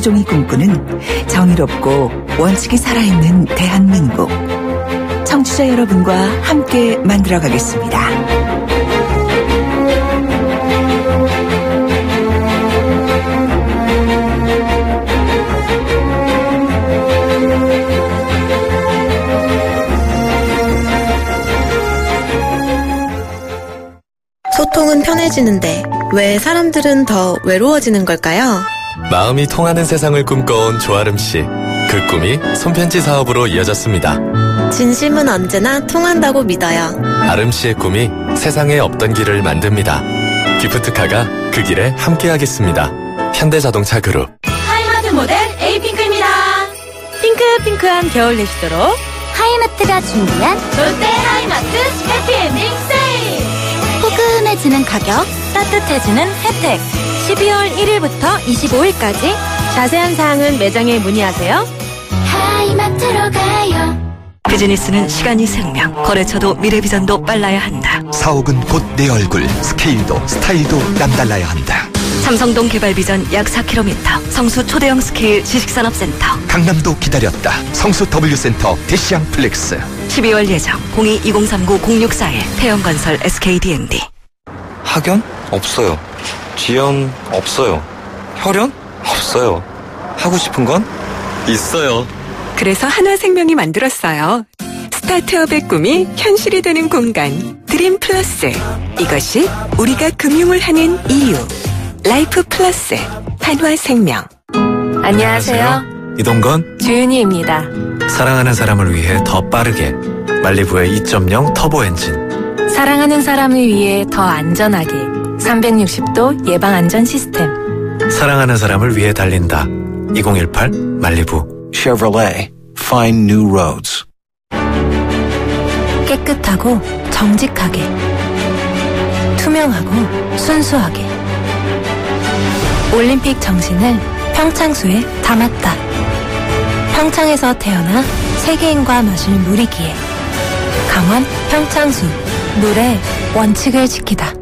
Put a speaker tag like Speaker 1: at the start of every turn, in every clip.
Speaker 1: 김수종이 꿈꾸는 정의롭고 원칙이 살아있는 대한민국. 청취자 여러분과 함께 만들어가겠습니다.
Speaker 2: 소통은 편해지는데 왜 사람들은 더 외로워지는 걸까요?
Speaker 3: 마음이 통하는 세상을 꿈꿔온 조아름 씨. 그 꿈이 손편지 사업으로 이어졌습니다.
Speaker 2: 진심은 언제나 통한다고 믿어요.
Speaker 3: 아름 씨의 꿈이 세상에 없던 길을 만듭니다. 기프트카가 그 길에 함께하겠습니다. 현대자동차 그룹.
Speaker 4: 하이마트 모델 에이핑크입니다.
Speaker 5: 핑크한 겨울 내시도록
Speaker 4: 하이마트가 준비한 롯데 하이마트 해피엔딩 세일. 포근해지는 가격, 따뜻해지는 혜택.
Speaker 5: 12월 1일부터 25일까지 자세한 사항은 매장에 문의하세요.
Speaker 4: 하이마트로 가요.
Speaker 6: 비즈니스는 시간이 생명, 거래처도 미래비전도 빨라야 한다.
Speaker 7: 사옥은 곧 내 얼굴, 스케일도 스타일도 남달라야 한다.
Speaker 6: 삼성동 개발비전 약 4km, 성수 초대형 스케일 지식산업센터.
Speaker 7: 강남도 기다렸다. 성수 W센터 대시양 플렉스.
Speaker 6: 12월 예정 02-2039-0641 태영건설 SKD&D.
Speaker 8: 학연? 없어요. 지연? 없어요. 혈연? 없어요. 하고 싶은 건? 있어요.
Speaker 9: 그래서 한화생명이 만들었어요. 스타트업의 꿈이 현실이 되는 공간 드림 플러스. 이것이 우리가 금융을 하는 이유. 라이프 플러스 한화생명.
Speaker 5: 안녕하세요.
Speaker 3: 이동건,
Speaker 5: 주윤희입니다.
Speaker 3: 사랑하는 사람을 위해 더 빠르게 말리부의 2.0 터보 엔진.
Speaker 5: 사랑하는 사람을 위해 더 안전하게 360도 예방 안전 시스템.
Speaker 3: 사랑하는 사람을 위해 달린다. 2018 말리부.
Speaker 7: Chevrolet, find new roads.
Speaker 5: 깨끗하고 정직하게 투명하고 순수하게 올림픽 정신을 평창수에 담았다. 평창에서 태어나 세계인과 마실 물이기에 강원 평창수. 노래 원칙을 지키다.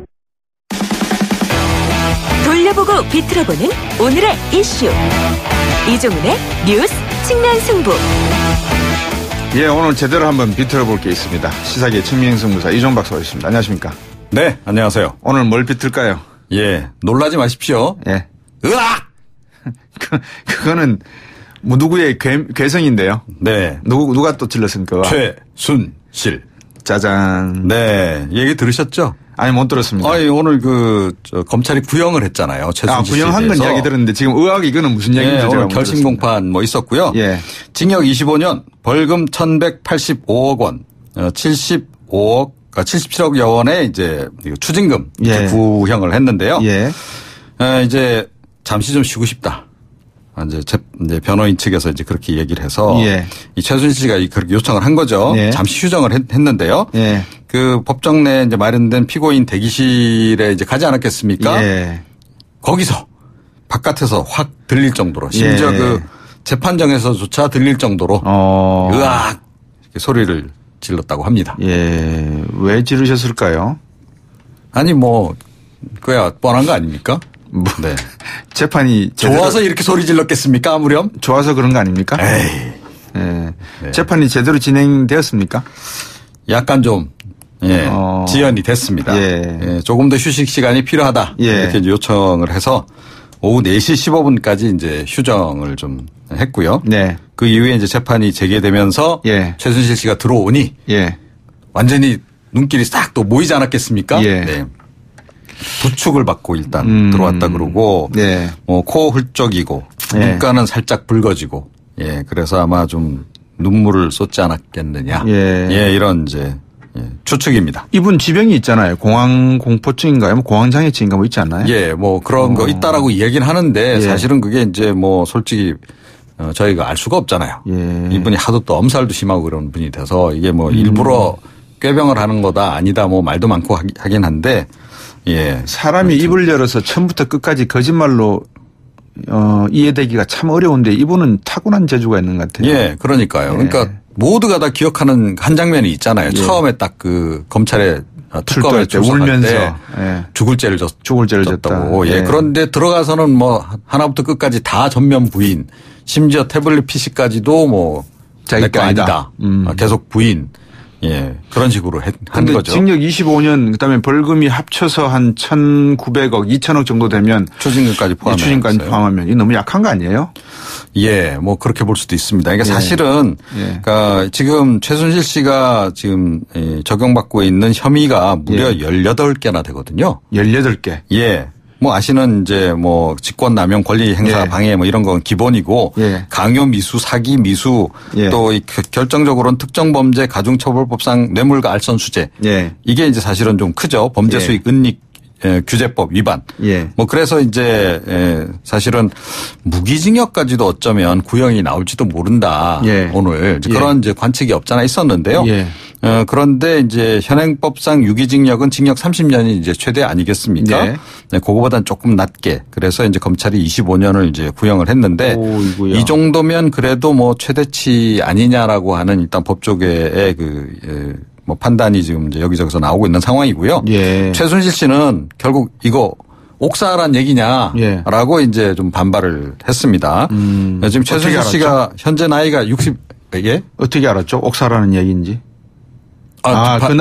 Speaker 4: 돌려보고 비틀어보는 오늘의 이슈. 이종훈의 뉴스 측면 승부.
Speaker 10: 예, 오늘 제대로 한번 비틀어 볼 게 있습니다. 시사계 측면승부사 이종 박사였습니다. 안녕하십니까?
Speaker 11: 네, 안녕하세요.
Speaker 10: 오늘 뭘 비틀까요?
Speaker 11: 예, 놀라지 마십시오.
Speaker 10: 예.
Speaker 11: 으악!
Speaker 10: 그거는 뭐 누구의 괴성인데요.
Speaker 11: 네.
Speaker 10: 누가 또 질렀습니까?
Speaker 11: 최순실.
Speaker 10: 짜잔.
Speaker 11: 네, 얘기 들으셨죠?
Speaker 10: 아니, 못 들었습니다.
Speaker 11: 아니, 오늘 검찰이 구형을 했잖아요. 최순실 씨에
Speaker 10: 구형한 건 이야기 들었는데 지금 의학 이거는 무슨 얘기인지
Speaker 11: 네,
Speaker 10: 제가
Speaker 11: 오늘 결심 공판 있었고요.
Speaker 10: 예.
Speaker 11: 징역 25년, 벌금 1,185억 원, 77억여 원의 이제 추징금
Speaker 10: 예.
Speaker 11: 구형을 했는데요.
Speaker 10: 예.
Speaker 11: 이제 잠시 좀 쉬고 싶다. 이제 변호인 측에서 이제 그렇게 얘기를 해서
Speaker 10: 예.
Speaker 11: 이 최순실 씨가 그렇게 요청을 한 거죠.
Speaker 10: 예.
Speaker 11: 잠시 휴정을 했는데요.
Speaker 10: 예.
Speaker 11: 그 법정 내 이제 마련된 피고인 대기실에 이제 가지 않았겠습니까?
Speaker 10: 예.
Speaker 11: 거기서 바깥에서 확 들릴 정도로 심지어
Speaker 10: 예.
Speaker 11: 그 재판정에서조차 들릴 정도로 으악 이렇게 소리를 질렀다고 합니다.
Speaker 10: 예. 왜 지르셨을까요?
Speaker 11: 아니 그야 뻔한 거 아닙니까?
Speaker 10: 네. 재판이
Speaker 11: 좋아서 이렇게 소리 질렀겠습니까? 아무렴?
Speaker 10: 좋아서 그런 거 아닙니까?
Speaker 11: 에이.
Speaker 10: 예. 네. 재판이 제대로 진행되었습니까?
Speaker 11: 약간 좀 지연이 됐습니다.
Speaker 10: 예.
Speaker 11: 예. 조금 더 휴식 시간이 필요하다.
Speaker 10: 예.
Speaker 11: 이렇게 요청을 해서 오후 4시 15분까지 이제 휴정을 좀 했고요.
Speaker 10: 네.
Speaker 11: 그 이후에 이제 재판이 재개되면서
Speaker 10: 예.
Speaker 11: 최순실 씨가 들어오니
Speaker 10: 예.
Speaker 11: 완전히 눈길이 싹 또 모이지 않았겠습니까?
Speaker 10: 예.
Speaker 11: 네. 부축을 받고 일단 들어왔다 그러고
Speaker 10: 네.
Speaker 11: 코 훌쩍이고 눈가는 살짝 붉어지고 그래서 아마 좀 눈물을 쏟지 않았겠느냐. 이런 이제 추측입니다.
Speaker 10: 이분 지병이 있잖아요. 공황공포증인가요? 공황장애증인가 있지 않나요?
Speaker 11: 예, 그런 거 있다라고 이야기는 하는데 사실은 그게 이제 솔직히 저희가 알 수가 없잖아요.
Speaker 10: 예.
Speaker 11: 이분이 하도 또 엄살도 심하고 그런 분이 돼서 이게 일부러 꾀병을 하는 거다 아니다 말도 많고 하긴 한데 예.
Speaker 10: 사람이 그렇죠. 입을 열어서 처음부터 끝까지 거짓말로 이해되기가 참 어려운데 이분은 타고난 재주가 있는 것 같아요.
Speaker 11: 예, 그러니까요.
Speaker 10: 예.
Speaker 11: 그러니까 모두가 다 기억하는 한 장면이 있잖아요.
Speaker 10: 예.
Speaker 11: 처음에 딱 그 검찰에 특검에 출석할 때 죽을 죄를 졌다고. 예. 그런데 들어가서는 뭐 하나부터 끝까지 다 전면 부인, 심지어 태블릿 PC까지도 뭐 내 거 아니다. 계속 부인. 예. 그런 식으로 한 거죠.
Speaker 10: 징역 25년 그다음에 벌금이 합쳐서 한 1,900억, 2,000억 정도 되면
Speaker 11: 추징금까지
Speaker 10: 포함하면 이 너무 약한 거 아니에요?
Speaker 11: 예. 뭐 그렇게 볼 수도 있습니다. 그러니까 사실은 그러니까 지금 최순실 씨가 지금 적용받고 있는 혐의가 무려 18개나 되거든요.
Speaker 10: 18개.
Speaker 11: 예. 뭐 아시는 이제 뭐 직권남용, 권리행사 방해 뭐 이런 건 기본이고 강요 미수, 사기 미수 또 결정적으로는 특정범죄 가중처벌법상 뇌물과 알선수재 이게 이제 사실은 좀 크죠. 범죄수익 은닉 규제법 위반. 뭐 그래서 이제 사실은 무기징역까지도 어쩌면 구형이 나올지도 모른다. 오늘 그런 이제 관측이 없잖아 있었는데요. 그런데 이제 현행법상 유기징역은 징역 30년이 이제 최대 아니겠습니까? 네, 그거보다는 조금 낮게. 그래서 이제 검찰이 25년을 이제 구형을 했는데 이 정도면 그래도 뭐 최대치 아니냐라고 하는 일단 법조계의 뭐 판단이 지금 이제 여기저기서 나오고 있는 상황이고요. 최순실 씨는 결국 이거 옥사란 얘기냐라고 이제 좀 반발을 했습니다. 지금 최순실 씨가 현재 나이가 60예?
Speaker 10: 어떻게 알았죠? 옥사라는 얘기인지.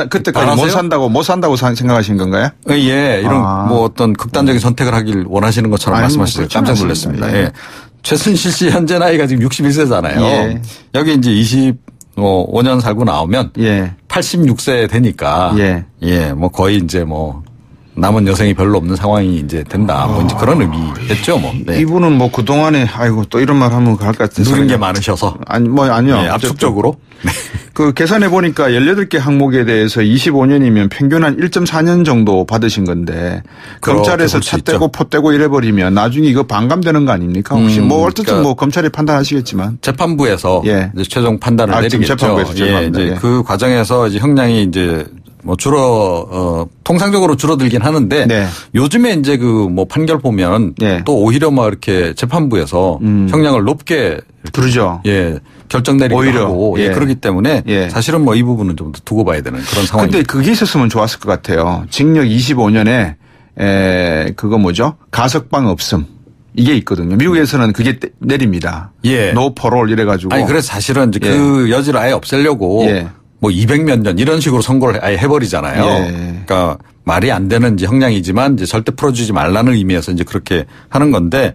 Speaker 10: 그때까지 못 산다고 생각하신 건가요?
Speaker 11: 예, 이런 뭐 어떤 극단적인 선택을 하길 원하시는 것처럼 말씀하시죠. 깜짝 놀랐습니다. 예. 최순실 씨 현재 나이가 지금 61세잖아요. 여기 이제 25년 살고 나오면 86세 되니까 뭐 거의 이제 뭐 남은 여생이 별로 없는 상황이 이제 된다. 뭐 이제 그런 의미겠죠, 뭐. 네.
Speaker 10: 이분은 뭐 그동안에 아이고 또 이런 말 하면 갈 것 같아서.
Speaker 11: 누린 게 많으셔서.
Speaker 10: 아니요.
Speaker 11: 네, 압축적으로.
Speaker 10: 그 계산해 보니까 18개 항목에 대해서 25년이면 평균 한 1.4년 정도 받으신 건데 검찰에서 차 떼고 포 떼고 이래버리면 나중에 이거 반감되는 거 아닙니까? 혹시 뭐 어쨌든 그러니까 뭐 검찰이 판단하시겠지만.
Speaker 11: 재판부에서 이제 최종 판단을 내리겠죠. 재판부에서 이제 그 과정에서 이제 형량이 이제 뭐 통상적으로 줄어들긴 하는데 요즘에 이제 그 뭐 판결 보면 또 오히려 막 이렇게 재판부에서 형량을 높게
Speaker 10: 부르죠.
Speaker 11: 결정 내리기도 하고 그렇기 때문에 사실은 뭐 이 부분은 좀 더 두고 봐야 되는 그런 상황입니다.
Speaker 10: 근데 그게 있었으면 좋았을 것 같아요. 징역 25년에 그거 뭐죠? 가석방 없음. 이게 있거든요. 미국에서는 그게 내립니다. 노 퍼롤 이래가지고.
Speaker 11: 아니 그래서 사실은 이제 그 여지를 아예 없애려고 뭐 200몇 년 이런 식으로 선고를 아예 해버리잖아요. 그러니까 말이 안 되는 이제 형량이지만 이제 절대 풀어주지 말라는 의미에서 이제 그렇게 하는 건데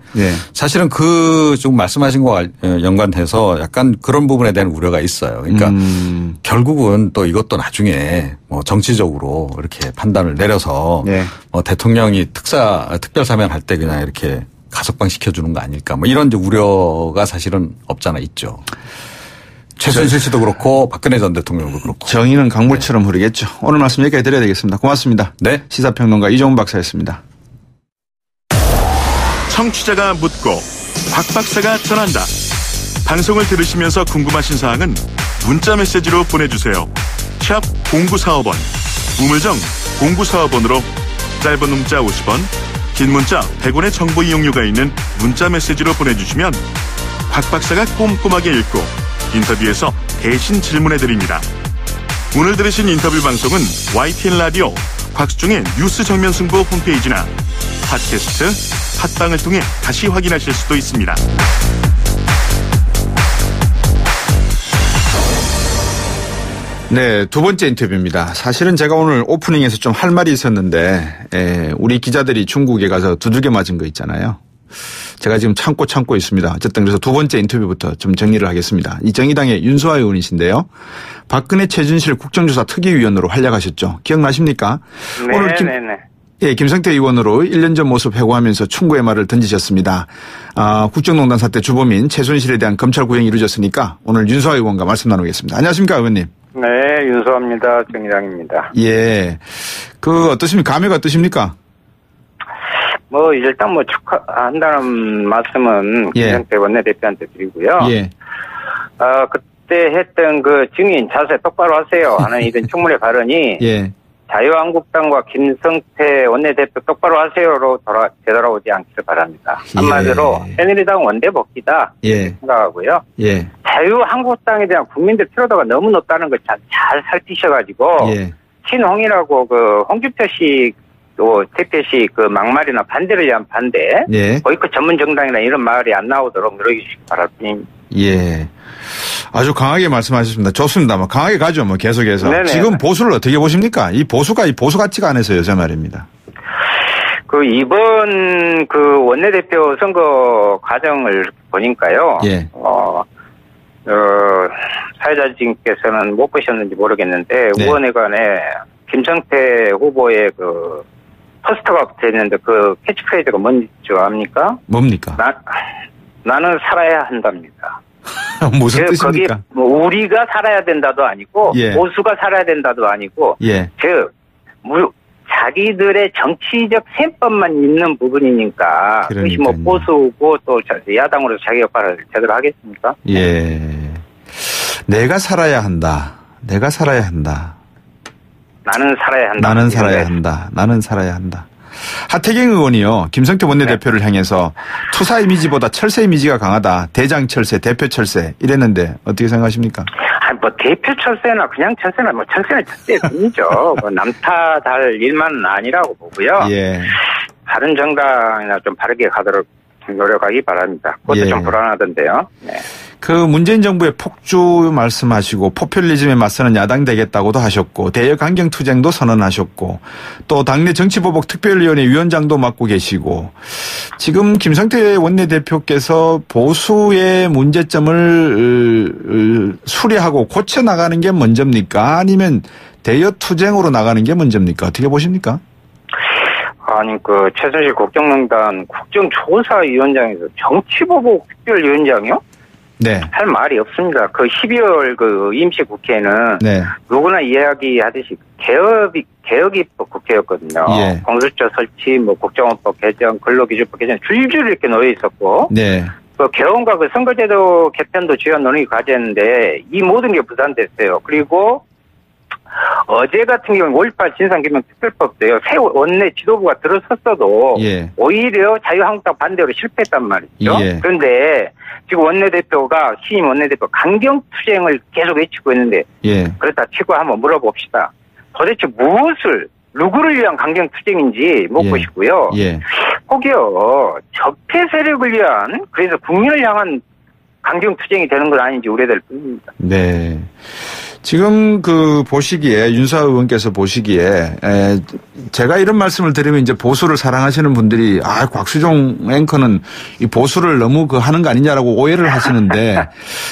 Speaker 11: 사실은 그 좀 말씀하신 거와 연관해서 약간 그런 부분에 대한 우려가 있어요. 그러니까 결국은 또 이것도 나중에 뭐 정치적으로 이렇게 판단을 내려서 뭐 대통령이 특별 사면할 때 그냥 이렇게 가석방 시켜주는 거 아닐까 뭐 이런 이제 우려가 사실은 없잖아 있죠. 최순실 씨도 그렇고 박근혜 전 대통령도 그렇고.
Speaker 10: 정의는 강물처럼 흐르겠죠. 오늘 말씀 여기까지 드려야 되겠습니다. 고맙습니다.
Speaker 11: 네.
Speaker 10: 시사평론가 이종훈 박사였습니다.
Speaker 12: 청취자가 묻고 박 박사가 전한다. 방송을 들으시면서 궁금하신 사항은 문자 메시지로 보내주세요. 샵 0945번 우물정 0945번으로 짧은 문자 50원 긴 문자 100원의 정보 이용료가 있는 문자 메시지로 보내주시면 박 박사가 꼼꼼하게 읽고 인터뷰에서 대신 질문해드립니다. 오늘 들으신 인터뷰 방송은 YTN 라디오 곽수중의 뉴스 정면 승부 홈페이지나 팟캐스트 팟빵을 통해 다시 확인하실 수도 있습니다.
Speaker 10: 네, 두 번째 인터뷰입니다. 사실은 제가 오늘 오프닝에서 좀 할 말이 있었는데 우리 기자들이 중국에 가서 두들겨 맞은 거 있잖아요. 제가 지금 참고 있습니다. 어쨌든 그래서 두 번째 인터뷰부터 좀 정리를 하겠습니다. 이 정의당의 윤소아 의원이신데요. 박근혜 최순실 국정조사 특위위원으로 활약하셨죠. 기억나십니까?
Speaker 13: 네,
Speaker 10: 오늘 김성태 의원으로 1년 전 모습 회고하면서 충고의 말을 던지셨습니다. 국정농단 사태 주범인 최순실에 대한 검찰 구형이 이루어졌으니까 오늘 윤소아 의원과 말씀 나누겠습니다. 안녕하십니까 의원님.
Speaker 13: 네, 윤소아입니다. 정의당입니다.
Speaker 10: 예. 어떠십니까? 감회가 어떠십니까?
Speaker 13: 뭐 일단 뭐 축하한다는 말씀은 김성태 원내대표한테 드리고요. 그때 했던 그 증인 자세 똑바로 하세요 하는 이런 청문회 발언이 자유한국당과 김성태 원내대표 똑바로 하세요로 되돌아오지 않기를 바랍니다. 한마디로 새누리당 원내 복귀다 생각하고요. 자유한국당에 대한 국민들 피로도가 너무 높다는 걸 잘 살피셔가지고 친홍이라고 그 홍준표식 또 대표식 그 막말이나 반대를 위한 반대,
Speaker 10: 예.
Speaker 13: 보이콧 전문 정당이나 이런 말이 안 나오도록 노력해주시기 바랍니다.
Speaker 10: 예. 아주 강하게 말씀하셨습니다. 좋습니다. 뭐 강하게 가죠. 뭐 계속해서.
Speaker 13: 네네.
Speaker 10: 지금 보수를 어떻게 보십니까? 이 보수 같지가 않아서요. 제 말입니다.
Speaker 13: 그 이번 그 원내대표 선거 과정을 보니까요.
Speaker 10: 예.
Speaker 13: 사회자님께서는 못 보셨는지 모르겠는데
Speaker 10: 네.
Speaker 13: 의원회관에 김성태 후보의 그 포스터가 붙어 있는데 그 캐치프레이즈가 뭔지 압니까?
Speaker 10: 뭡니까?
Speaker 13: 나는 살아야 한답니다.
Speaker 10: 무슨 뜻입니까?
Speaker 13: 거기 뭐 우리가 살아야 된다도 아니고
Speaker 10: 예.
Speaker 13: 보수가 살아야 된다도 아니고
Speaker 10: 예.
Speaker 13: 즉 자기들의 정치적 셈법만 있는 부분이니까 그것이 뭐 보수고 또 야당으로서 자기 역할을 제대로 하겠습니까?
Speaker 10: 예. 내가 살아야 한다. 내가 살아야 한다.
Speaker 13: 나는 살아야 한다.
Speaker 10: 나는 살아야 한다. 나는 살아야 한다. 하태경 의원이요. 김성태 원내대표를
Speaker 13: 네.
Speaker 10: 향해서 투사 이미지보다 철새 이미지가 강하다. 대장 철새, 대표 철새 이랬는데 어떻게 생각하십니까?
Speaker 13: 뭐 대표 철새나 그냥 철새나 뭐 철새는 철새의 뿐이죠. 뭐 남탓할 일만은 아니라고 보고요.
Speaker 10: 예.
Speaker 13: 다른 정당이나 좀 바르게 가도록 노력하기 바랍니다. 그것도
Speaker 10: 예.
Speaker 13: 좀 불안하던데요. 네.
Speaker 10: 그 문재인 정부의 폭주 말씀하시고 포퓰리즘에 맞서는 야당 되겠다고도 하셨고 대여 강경투쟁도 선언하셨고 또 당내 정치보복 특별위원회 위원장도 맡고 계시고 지금 김성태 원내대표께서 보수의 문제점을 수리하고 고쳐나가는 게 먼저입니까? 아니면 대여 투쟁으로 나가는 게 먼저입니까? 어떻게 보십니까?
Speaker 13: 아니 그 최순실 국정농단 국정조사위원장에서 정치보복 특별위원장이요?
Speaker 10: 네.
Speaker 13: 할 말이 없습니다. 그 12월 그 임시국회는
Speaker 10: 네.
Speaker 13: 누구나 이야기하듯이 개혁입법 국회였거든요.
Speaker 10: 예.
Speaker 13: 공수처 설치, 뭐 국정원법 개정, 근로기준법 개정 줄줄 이렇게 놓여 있었고,
Speaker 10: 네.
Speaker 13: 그 개헌과 그 선거제도 개편도 주요 논의 과제인데 이 모든 게 부산됐어요. 그리고 어제 같은 경우는 5.18 진상규명특별법도요. 새 원내 지도부가 들어섰어도
Speaker 10: 예.
Speaker 13: 오히려 자유한국당 반대로 실패했단 말이죠.
Speaker 10: 예.
Speaker 13: 그런데 지금 원내대표가 신임 원내대표 강경투쟁을 계속 외치고 있는데
Speaker 10: 예.
Speaker 13: 그렇다 치고 한번 물어봅시다. 도대체 누구를 위한 강경투쟁인지 묻고싶고요.
Speaker 10: 예.
Speaker 13: 혹여 적폐 세력을 위한 그래서 국민을 향한 강경투쟁이 되는 건 아닌지 우려될 뿐입니다.
Speaker 10: 네. 지금 그 보시기에 윤수아 의원께서 보시기에 제가 이런 말씀을 드리면 이제 보수를 사랑하시는 분들이 곽수종 앵커는 이 보수를 너무 하는 거 아니냐라고 오해를 하시는데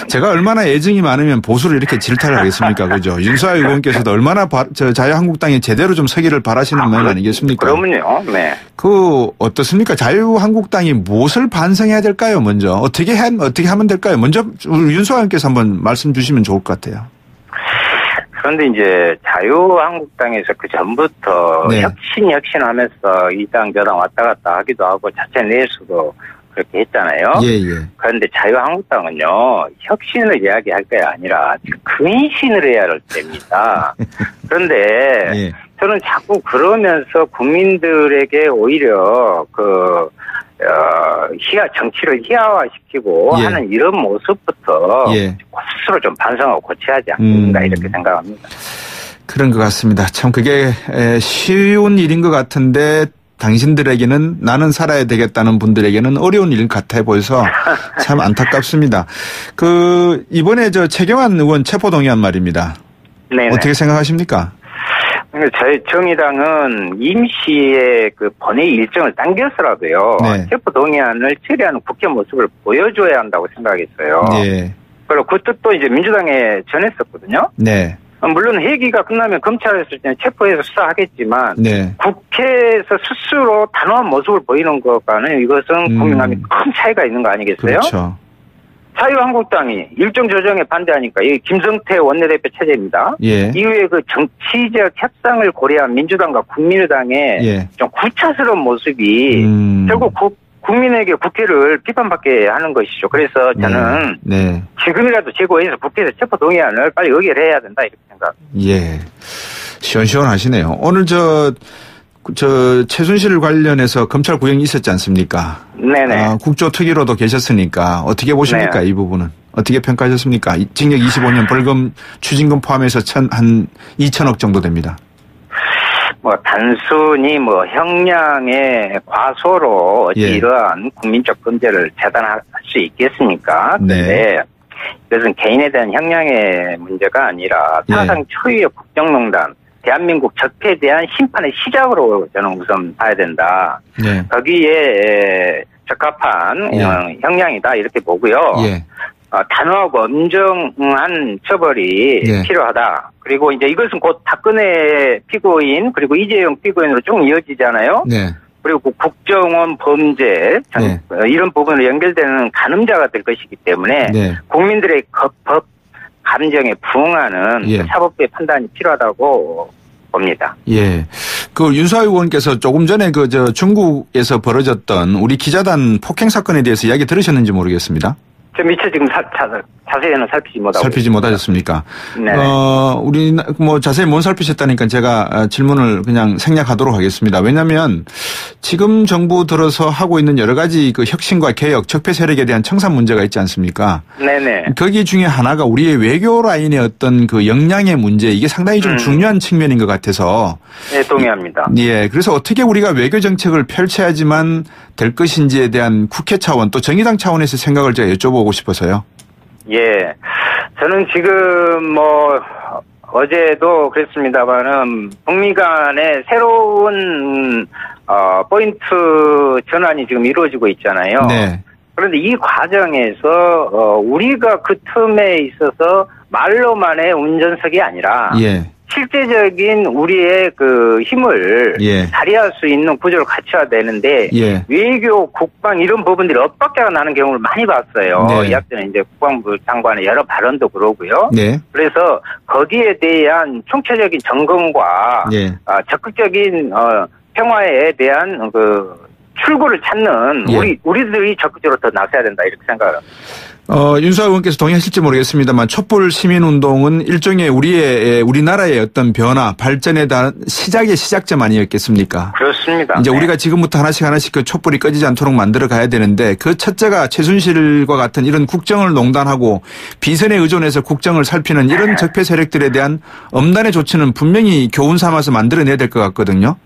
Speaker 10: 제가 얼마나 애정이 많으면 보수를 이렇게 질타를 하겠습니까? 그죠? 윤수아 의원께서도 얼마나 자유한국당에 제대로 좀 서기를 바라시는 면 아니겠습니까?
Speaker 13: 그러면요. 네.
Speaker 10: 어떻습니까? 자유한국당이 무엇을 반성해야 될까요? 먼저 어떻게 하면 될까요? 먼저 윤수아 의원께서 한번 말씀 주시면 좋을 것 같아요.
Speaker 13: 그런데 이제 자유한국당에서 그 전부터
Speaker 10: 네.
Speaker 13: 혁신하면서 이 당 저 당 왔다 갔다 하기도 하고 자체 내에서도 그렇게 했잖아요.
Speaker 10: 예.
Speaker 13: 그런데 자유한국당은요 혁신을 이야기할 게 아니라 근신을 해야 할 때입니다. 그런데
Speaker 10: 예.
Speaker 13: 저는 자꾸 그러면서 국민들에게 오히려 정치를 희화화시키고
Speaker 10: 예.
Speaker 13: 하는 이런 모습부터
Speaker 10: 예.
Speaker 13: 스스로 좀 반성하고 고쳐야 하지 않겠는가 이렇게 생각합니다.
Speaker 10: 그런 것 같습니다. 참 그게 쉬운 일인 것 같은데 당신들에게는 나는 살아야 되겠다는 분들에게는 어려운 일 같아 보여서 참 안타깝습니다. 이번에 최경환 의원 체포동의안 말입니다.
Speaker 13: 네네.
Speaker 10: 어떻게 생각하십니까?
Speaker 13: 저희 정의당은 임시의 그 본회의 일정을 당겨서라도요.
Speaker 10: 네.
Speaker 13: 체포동의안을 처리하는 국회 모습을 보여줘야 한다고 생각했어요.
Speaker 10: 네.
Speaker 13: 그리고 그 뜻도 이제 민주당에 전했었거든요.
Speaker 10: 네.
Speaker 13: 물론 회기가 끝나면 검찰에서 체포해서 수사하겠지만
Speaker 10: 네.
Speaker 13: 국회에서 스스로 단호한 모습을 보이는 것과는 이것은 국민감이 큰 차이가 있는 거 아니겠어요?
Speaker 10: 그렇죠.
Speaker 13: 자유한국당이 일정 조정에 반대하니까 이 김성태 원내대표 체제입니다.
Speaker 10: 예.
Speaker 13: 이후에 그 정치적 협상을 고려한 민주당과 국민의당의
Speaker 10: 예.
Speaker 13: 좀 구차스러운 모습이 결국 국민에게 국회를 비판받게 하는 것이죠. 그래서 저는
Speaker 10: 네.
Speaker 13: 지금이라도 제고해서 국회에서 체포동의안을 빨리 의결해야 된다 이렇게 생각합니다.
Speaker 10: 예. 시원시원하시네요. 오늘 최순실 관련해서 검찰 구형이 있었지 않습니까?
Speaker 13: 네네.
Speaker 10: 국조특위로도 계셨으니까 어떻게 보십니까?
Speaker 13: 네.
Speaker 10: 이 부분은. 어떻게 평가하셨습니까? 징역 25년 벌금 추징금 포함해서 한 2천억 정도 됩니다.
Speaker 13: 뭐 단순히 뭐 형량의 과소로 어찌 이러한 국민적 범죄를 재단할 수 있겠습니까? 근데 이것은 개인에 대한 형량의 문제가 아니라 사상 초유의 국정농단, 대한민국 적폐에 대한 심판의 시작으로 저는 우선 봐야 된다. 거기에 적합한 형량이다 이렇게 보고요. 단호하고 엄정한 처벌이 필요하다. 그리고 이제 이것은 곧 박근혜 피고인 그리고 이재용 피고인으로 쭉 이어지잖아요. 그리고 국정원 범죄 이런 부분으로 연결되는 가늠자가 될 것이기 때문에 국민들의 법 감정에 부응하는 사법부의 판단이 필요하다고 봅니다.
Speaker 10: 그 윤수아 의원께서 조금 전에 중국에서 벌어졌던 우리 기자단 폭행 사건에 대해서 이야기 들으셨는지 모르겠습니다.
Speaker 13: 저 미처 지금 자세히는 살피지
Speaker 10: 못하셨습니까? 우리 자세히 못 살피셨다니까 제가 질문을 그냥 생략하도록 하겠습니다. 왜냐하면 지금 정부 들어서 하고 있는 여러 가지 그 혁신과 개혁, 적폐 세력에 대한 청산 문제가 있지 않습니까? 거기 중에 하나가 우리의 외교 라인의 어떤 그 역량의 문제, 이게 상당히 좀 중요한 측면인 것 같아서.
Speaker 13: 동의합니다.
Speaker 10: 그래서 어떻게 우리가 외교 정책을 펼쳐야지만 될 것인지에 대한 국회 차원 또 정의당 차원에서 생각을 제가 여쭤보고 싶어서요.
Speaker 13: 저는 지금 어제도 그랬습니다만은 북미 간의 새로운 포인트 전환이 지금 이루어지고 있잖아요. 그런데 이 과정에서 우리가 그 틈에 있어서 말로만의 운전석이 아니라 실제적인 우리의 그 힘을 발휘할 수 있는 구조를 갖춰야 되는데 외교, 국방 이런 부분들이 엇박자가 나는 경우를 많이 봤어요. 이 앞전에 이제 국방부 장관의 여러 발언도 그러고요. 그래서 거기에 대한 총체적인 점검과 적극적인 평화에 대한 그 출구를 찾는 우리들이 적극적으로 더 나서야 된다 이렇게 생각합니다.
Speaker 10: 윤수아 의원께서 동의하실지 모르겠습니다만 촛불 시민운동은 일종의 우리나라의 어떤 변화, 발전에 대한 시작의 시작점 아니었겠습니까?
Speaker 13: 그렇습니다.
Speaker 10: 이제 우리가 지금부터 하나씩 그 촛불이 꺼지지 않도록 만들어 가야 되는데 그 첫째가 최순실과 같은 이런 국정을 농단하고 비선에 의존해서 국정을 살피는 이런 적폐 세력들에 대한 엄단의 조치는 분명히 교훈 삼아서 만들어내야 될 것 같거든요.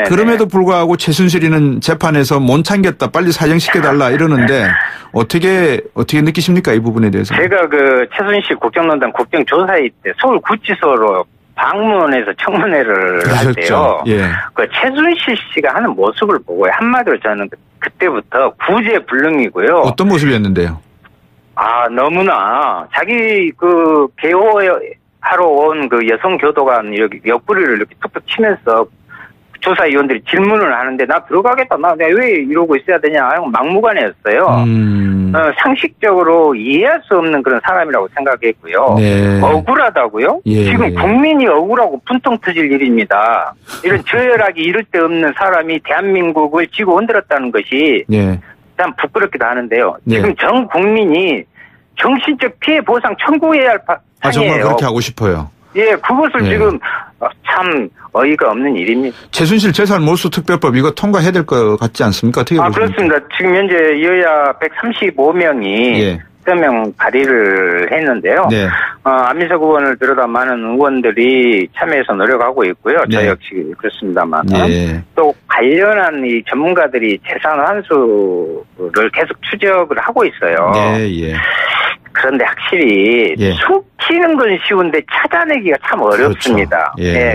Speaker 10: 그럼에도 불구하고 최순실이는 재판에서 못 참겠다, 빨리 사형시켜달라 이러는데 어떻게 느끼십니까 이 부분에 대해서?
Speaker 13: 제가 그 최순실 국정농단 국정조사회 때 서울구치소로 방문해서 청문회를 할 때요. 그 최순실 씨가 하는 모습을 보고 한마디로 저는 그때부터 구제불능이고요.
Speaker 10: 어떤 모습이었는데요?
Speaker 13: 너무나 자기 그 개호하러 온 그 여성 교도관 이렇게 옆구리를 이렇게 툭툭 치면서 조사위원들이 질문을 하는데 나 들어가겠다. 나 왜 이러고 있어야 되냐. 막무가내였어요. 상식적으로 이해할 수 없는 그런 사람이라고 생각했고요. 억울하다고요? 지금 국민이 억울하고 분통 터질 일입니다. 이런 저열하게 이를 데 없는 사람이 대한민국을 쥐고 흔들었다는 것이 참 부끄럽기도 하는데요. 지금 전 국민이 정신적 피해 보상 청구해야 할 판이에요.
Speaker 10: 정말 그렇게 하고 싶어요.
Speaker 13: 그것을 지금 참 어이가 없는 일입니다.
Speaker 10: 최순실 재산 몰수 특별법 이거 통과해야 될 것 같지 않습니까? 어떻게 보십니까?
Speaker 13: 그렇습니다. 지금 현재 여야 135명이 서명 발의를 했는데요. 안민석 의원을 비롯한 많은 의원들이 참여해서 노력하고 있고요. 저 역시 그렇습니다만 또 관련한 이 전문가들이 재산 환수를 계속 추적을 하고 있어요. 그런데 확실히 숨기는 건 쉬운데 찾아내기가 참 어렵습니다.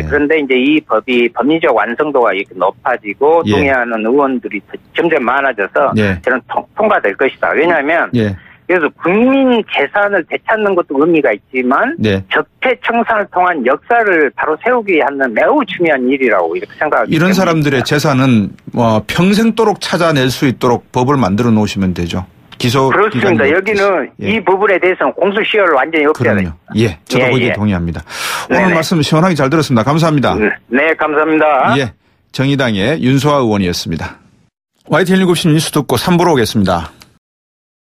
Speaker 13: 그런데 이제 이 법이 법리적 완성도가 이렇게 높아지고 동의하는 의원들이 점점 많아져서 저는 통과될 것이다. 왜냐하면 그래서 국민 재산을 되찾는 것도 의미가 있지만 적폐 청산을 통한 역사를 바로 세우기 위해 하는 매우 중요한 일이라고 이렇게 생각합니다.
Speaker 10: 이런 사람들의 재산은 평생도록 찾아낼 수 있도록 법을 만들어 놓으시면 되죠.
Speaker 13: 그렇습니다. 여기는 이 부분에 대해서는 공소시효를 완전히 없애야 돼요.
Speaker 10: 저도 거기에 동의합니다. 오늘 말씀 시원하게 잘 들었습니다. 감사합니다.
Speaker 13: 네, 감사합니다.
Speaker 10: 정의당의 윤수아 의원이었습니다. YTN 7시 뉴스 듣고 3부로 오겠습니다.